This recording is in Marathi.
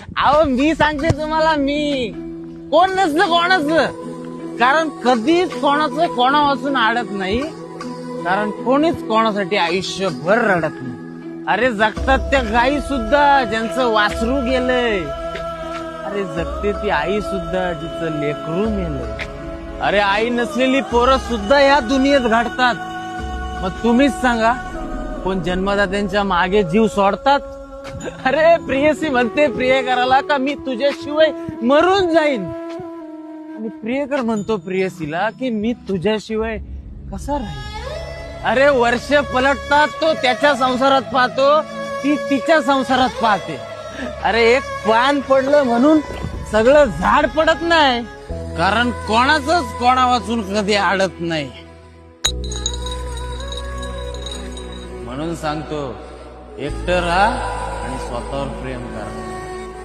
अहो मी सांगते तुम्हाला, मी कोण नसलं कोणाचं, कारण कधीच कोणाचं कोणापासून अडत नाही, कारण कोणीच कोणासाठी आयुष्यभर रडत नाही. अरे जगतात त्या गायी सुद्धा ज्यांचं वासरू गेलंय, अरे जगते ती आई सुद्धा जिचं लेकरू मेलंय. अरे आई नसलेली पोरं सुद्धा या दुनियेत घडतात. मग तुम्हीच सांगा, कोण जन्मदात्यांच्या मागे जीव सोडतात? अरे प्रियसी म्हणते प्रियकराला का मी तुझ्याशिवाय मरून जाईन, आणि प्रियकर म्हणतो प्रियसीला की मी तुझ्याशिवाय कसा राहील. अरे वर्ष पलटतात, तो त्याच्या संसारात पाहतो, ती तिच्या संसारात पाहते. अरे एक पान पडलं म्हणून सगळं झाड पडत नाही, कारण कोणाचंच कोणा वाचून कधी अडत नाही. म्हणून सांगतो, एकटं राहा आणि स्वतःवर प्रेम करा.